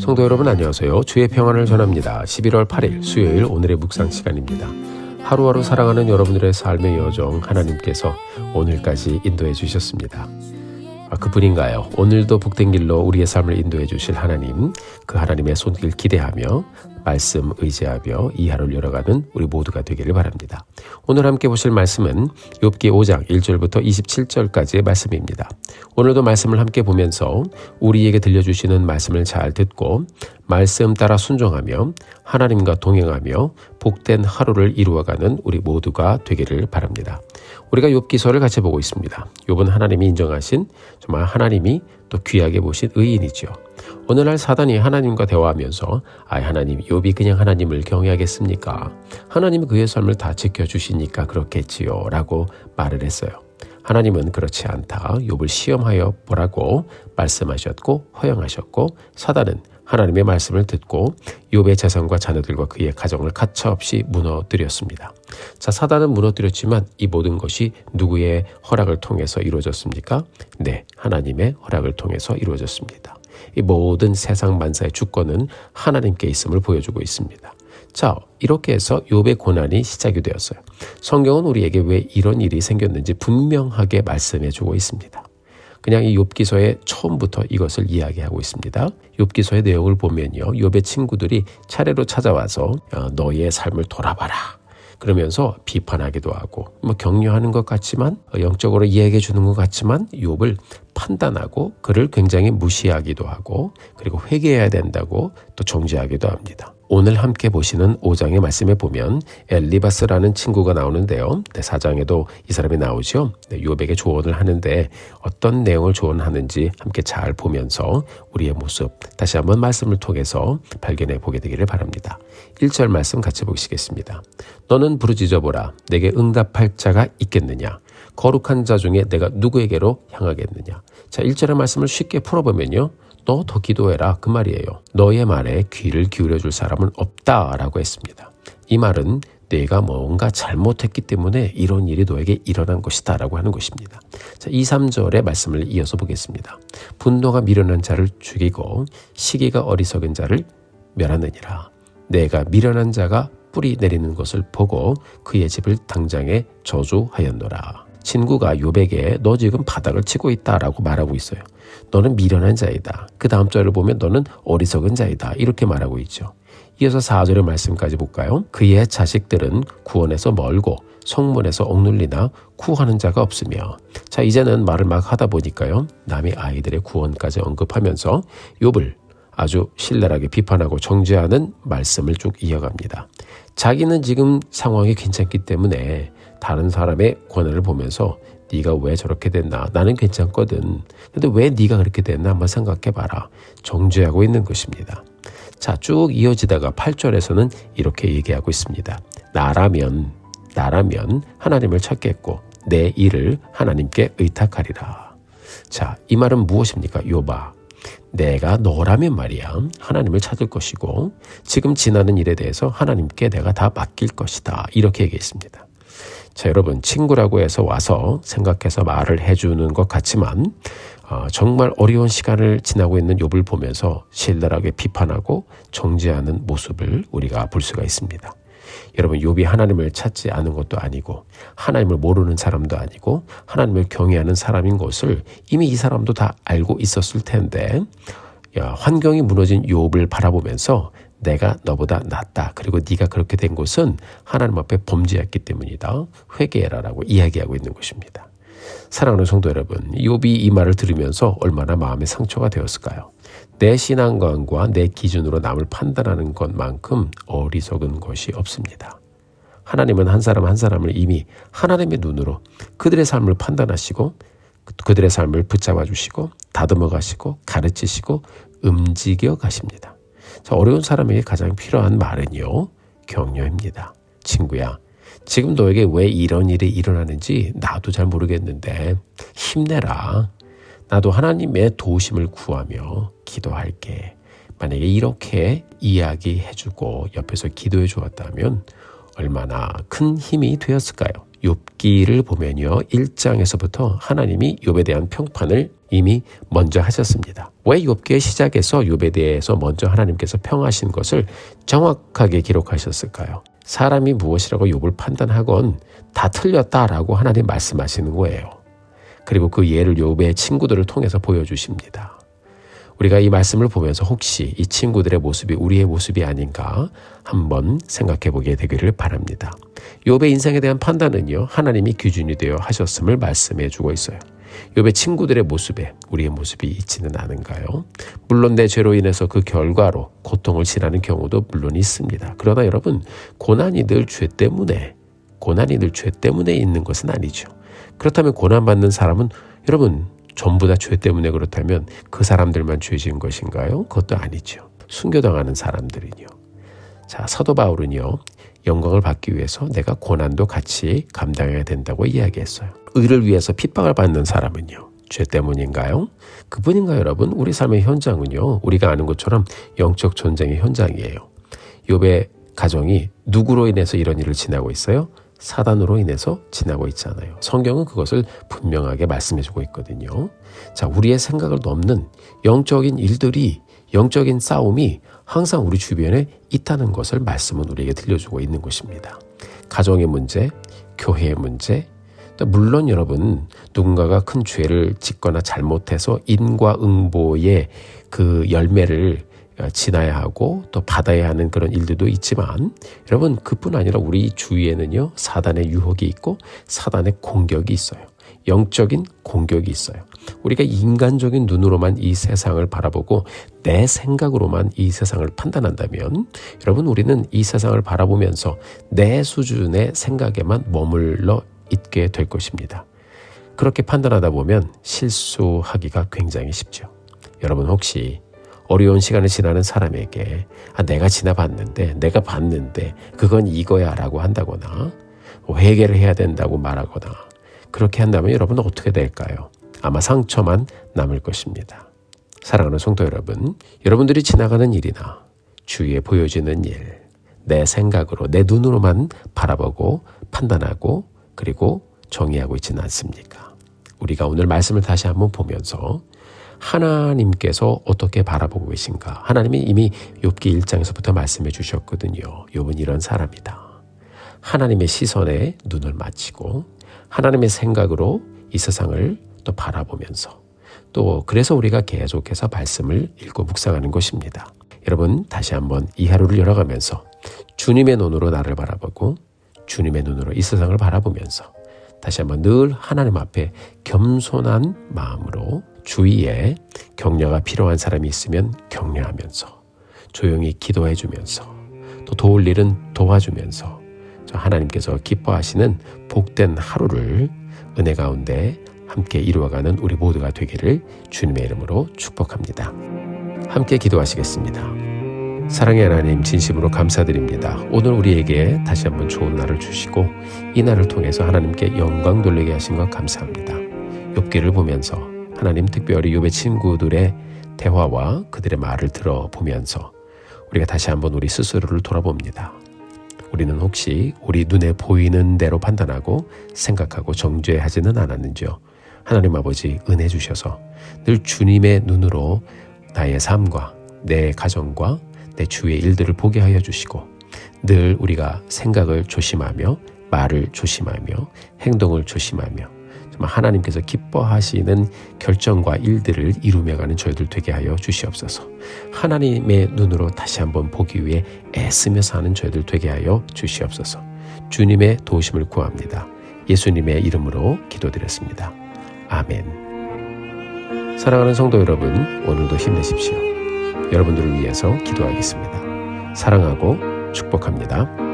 성도 여러분 안녕하세요. 주의 평안을 전합니다. 11월 8일 수요일 오늘의 묵상 시간입니다. 하루하루 사랑하는 여러분들의 삶의 여정 하나님께서 오늘까지 인도해 주셨습니다. 그분인가요? 오늘도 복된 길로 우리의 삶을 인도해 주실 하나님, 그 하나님의 손길 기대하며 말씀 의지하며 이 하루를 열어가는 우리 모두가 되기를 바랍니다. 오늘 함께 보실 말씀은 욥기 5장 1절부터 27절까지의 말씀입니다. 오늘도 말씀을 함께 보면서 우리에게 들려주시는 말씀을 잘 듣고 말씀 따라 순종하며 하나님과 동행하며 복된 하루를 이루어가는 우리 모두가 되기를 바랍니다. 우리가 욥기서를 같이 보고 있습니다. 욥은 하나님이 인정하신 정말 하나님이 또 귀하게 보신 의인이죠. 어느 날 사단이 하나님과 대화하면서 하나님, 욥이 그냥 하나님을 경외하겠습니까? 하나님이 그의 삶을 다 지켜주시니까 그렇겠지요 라고 말을 했어요. 하나님은 그렇지 않다. 욥을 시험하여 보라고 말씀하셨고 허용하셨고, 사단은 하나님의 말씀을 듣고 욥의 재산과 자녀들과 그의 가정을 가차없이 무너뜨렸습니다. 자, 사단은 무너뜨렸지만 이 모든 것이 누구의 허락을 통해서 이루어졌습니까? 네, 하나님의 허락을 통해서 이루어졌습니다. 이 모든 세상 만사의 주권은 하나님께 있음을 보여주고 있습니다. 자, 이렇게 해서 욥의 고난이 시작이 되었어요. 성경은 우리에게 왜 이런 일이 생겼는지 분명하게 말씀해주고 있습니다. 그냥 이 욥기서의 처음부터 이것을 이야기하고 있습니다. 욥기서의 내용을 보면요, 욥의 친구들이 차례로 찾아와서 너의 삶을 돌아봐라 그러면서 비판하기도 하고 격려하는 것 같지만, 영적으로 이야기해 주는 것 같지만 욥을 판단하고 그를 굉장히 무시하기도 하고, 그리고 회개해야 된다고 또 정죄하기도 합니다. 오늘 함께 보시는 5장의 말씀에 보면 엘리바스라는 친구가 나오는데요. 4장에도 이 사람이 나오죠. 욥에게 조언을 하는데 어떤 내용을 조언하는지 함께 잘 보면서 우리의 모습 다시 한번 말씀을 통해서 발견해 보게 되기를 바랍니다. 1절 말씀 같이 보시겠습니다. 너는 부르짖어보라. 내게 응답할 자가 있겠느냐? 거룩한 자 중에 내가 누구에게로 향하겠느냐? 자, 1절의 말씀을 쉽게 풀어보면요, 너 더 기도해라 그 말이에요. 너의 말에 귀를 기울여 줄 사람은 없다라고 했습니다. 이 말은 내가 뭔가 잘못했기 때문에 이런 일이 너에게 일어난 것이다 라고 하는 것입니다. 자, 2, 3절의 말씀을 이어서 보겠습니다. 분노가 미련한 자를 죽이고 시기가 어리석은 자를 멸하느니라. 내가 미련한 자가 뿌리 내리는 것을 보고 그의 집을 당장에 저주하였노라. 친구가 욥에게 너 지금 바닥을 치고 있다라고 말하고 있어요. 너는 미련한 자이다. 그 다음 절을 보면 너는 어리석은 자이다. 이렇게 말하고 있죠. 이어서 4절의 말씀까지 볼까요? 그의 자식들은 구원에서 멀고 성문에서 억눌리나 구하는 자가 없으며. 자, 이제는 말을 막 하다 보니까요, 남의 아이들의 구원까지 언급하면서 욥을 아주 신랄하게 비판하고 정죄하는 말씀을 쭉 이어갑니다. 자기는 지금 상황이 괜찮기 때문에 다른 사람의 고난을 보면서 네가 왜 저렇게 됐나? 나는 괜찮거든. 근데 왜 네가 그렇게 됐나? 한번 생각해봐라. 정죄하고 있는 것입니다. 자, 쭉 이어지다가 8절에서는 이렇게 얘기하고 있습니다. 나라면 하나님을 찾겠고 내 일을 하나님께 의탁하리라. 자, 이 말은 무엇입니까? 욥아, 내가 너라면 말이야 하나님을 찾을 것이고 지금 지나는 일에 대해서 하나님께 내가 다 맡길 것이다. 이렇게 얘기했습니다. 자, 여러분, 친구라고 해서 와서 생각해서 말을 해주는 것 같지만 정말 어려운 시간을 지나고 있는 욥을 보면서 신랄하게 비판하고 정죄하는 모습을 우리가 볼 수가 있습니다. 여러분, 욥이 하나님을 찾지 않은 것도 아니고 하나님을 모르는 사람도 아니고 하나님을 경외하는 사람인 것을 이미 이 사람도 다 알고 있었을 텐데, 환경이 무너진 욥을 바라보면서 내가 너보다 낫다. 그리고 네가 그렇게 된 것은 하나님 앞에 범죄했기 때문이다. 회개해라라고 이야기하고 있는 것입니다. 사랑하는 성도 여러분, 욥이 이 말을 들으면서 얼마나 마음에 상처가 되었을까요? 내 신앙관과 내 기준으로 남을 판단하는 것만큼 어리석은 것이 없습니다. 하나님은 한 사람 한 사람을 이미 하나님의 눈으로 그들의 삶을 판단하시고 그들의 삶을 붙잡아 주시고 다듬어 가시고 가르치시고 움직여 가십니다. 자, 어려운 사람에게 가장 필요한 말은요, 격려입니다. 친구야, 지금 너에게 왜 이런 일이 일어나는지 나도 잘 모르겠는데 힘내라. 나도 하나님의 도우심을 구하며 기도할게. 만약에 이렇게 이야기해주고 옆에서 기도해 주었다면 얼마나 큰 힘이 되었을까요? 욥기를 보면요. 1장에서부터 하나님이 욥에 대한 평판을 이미 먼저 하셨습니다. 왜 욥기의 시작에서 욥에 대해서 먼저 하나님께서 평하신 것을 정확하게 기록하셨을까요? 사람이 무엇이라고 욥을 판단하건 다 틀렸다라고 하나님 말씀하시는 거예요. 그리고 그 예를 욥의 친구들을 통해서 보여주십니다. 우리가 이 말씀을 보면서 혹시 이 친구들의 모습이 우리의 모습이 아닌가 한번 생각해 보게 되기를 바랍니다. 욥의 인생에 대한 판단은요, 하나님이 기준이 되어 하셨음을 말씀해 주고 있어요. 욥의 친구들의 모습에 우리의 모습이 있지는 않은가요? 물론 내 죄로 인해서 그 결과로 고통을 지나는 경우도 물론 있습니다. 그러나 여러분, 고난이 늘 죄 때문에 있는 것은 아니죠. 그렇다면 고난받는 사람은 여러분 전부 다 죄 때문에 그렇다면 그 사람들만 죄 지은 것인가요? 그것도 아니죠. 순교당하는 사람들은요. 자, 사도 바울은요. 영광을 받기 위해서 내가 고난도 같이 감당해야 된다고 이야기했어요. 의를 위해서 핍박을 받는 사람은요. 죄 때문인가요? 그뿐인가요, 여러분? 우리 삶의 현장은요. 우리가 아는 것처럼 영적 전쟁의 현장이에요. 욥의 가정이 누구로 인해서 이런 일을 지나고 있어요? 사단으로 인해서 지나고 있잖아요. 성경은 그것을 분명하게 말씀해주고 있거든요. 자, 우리의 생각을 넘는 영적인 일들이, 영적인 싸움이 항상 우리 주변에 있다는 것을 말씀은 우리에게 들려주고 있는 것입니다. 가정의 문제, 교회의 문제, 또 물론 여러분 누군가가 큰 죄를 짓거나 잘못해서 인과응보의 그 열매를 지나야 하고 또 받아야 하는 그런 일들도 있지만 여러분 그뿐 아니라 우리 주위에는요 사단의 유혹이 있고 사단의 공격이 있어요. 영적인 공격이 있어요. 우리가 인간적인 눈으로만 이 세상을 바라보고 내 생각으로만 이 세상을 판단한다면 여러분 우리는 이 세상을 바라보면서 내 수준의 생각에만 머물러 있게 될 것입니다. 그렇게 판단하다 보면 실수하기가 굉장히 쉽죠. 여러분 혹시 어려운 시간을 지나는 사람에게 내가 지나봤는데 내가 봤는데 그건 이거야 라고 한다거나 회개를 해야 된다고 말하거나 그렇게 한다면 여러분은 어떻게 될까요? 아마 상처만 남을 것입니다. 사랑하는 성도 여러분, 여러분들이 지나가는 일이나 주위에 보여지는 일, 내 생각으로 내 눈으로만 바라보고 판단하고 그리고 정의하고 있지는 않습니까? 우리가 오늘 말씀을 다시 한번 보면서 하나님께서 어떻게 바라보고 계신가? 하나님이 이미 욥기 1장에서부터 말씀해 주셨거든요. 욥은 이런 사람이다. 하나님의 시선에 눈을 맞추고 하나님의 생각으로 이 세상을 또 바라보면서 또 그래서 우리가 계속해서 말씀을 읽고 묵상하는 것입니다. 여러분 다시 한번 이 하루를 열어가면서 주님의 눈으로 나를 바라보고 주님의 눈으로 이 세상을 바라보면서 다시 한번 늘 하나님 앞에 겸손한 마음으로 주위에 격려가 필요한 사람이 있으면 격려하면서 조용히 기도해 주면서 또 도울 일은 도와주면서 하나님께서 기뻐하시는 복된 하루를 은혜 가운데 함께 이루어가는 우리 모두가 되기를 주님의 이름으로 축복합니다. 함께 기도하시겠습니다. 사랑의 하나님 진심으로 감사드립니다. 오늘 우리에게 다시 한번 좋은 날을 주시고 이 날을 통해서 하나님께 영광 돌리게 하신 것 감사합니다. 욥기를 보면서 하나님 특별히 욥의 친구들의 대화와 그들의 말을 들어보면서 우리가 다시 한번 우리 스스로를 돌아봅니다. 우리는 혹시 우리 눈에 보이는 대로 판단하고 생각하고 정죄하지는 않았는지요? 하나님 아버지 은혜 주셔서 늘 주님의 눈으로 나의 삶과 내 가정과 내 주위의 일들을 보게 하여 주시고 늘 우리가 생각을 조심하며 말을 조심하며 행동을 조심하며 정말 하나님께서 기뻐하시는 결정과 일들을 이루며가는 저희들 되게 하여 주시옵소서. 하나님의 눈으로 다시 한번 보기 위해 애쓰며 사는 저희들 되게 하여 주시옵소서. 주님의 도우심을 구합니다. 예수님의 이름으로 기도드렸습니다. 아멘. 사랑하는 성도 여러분, 오늘도 힘내십시오. 여러분들을 위해서 기도하겠습니다. 사랑하고 축복합니다.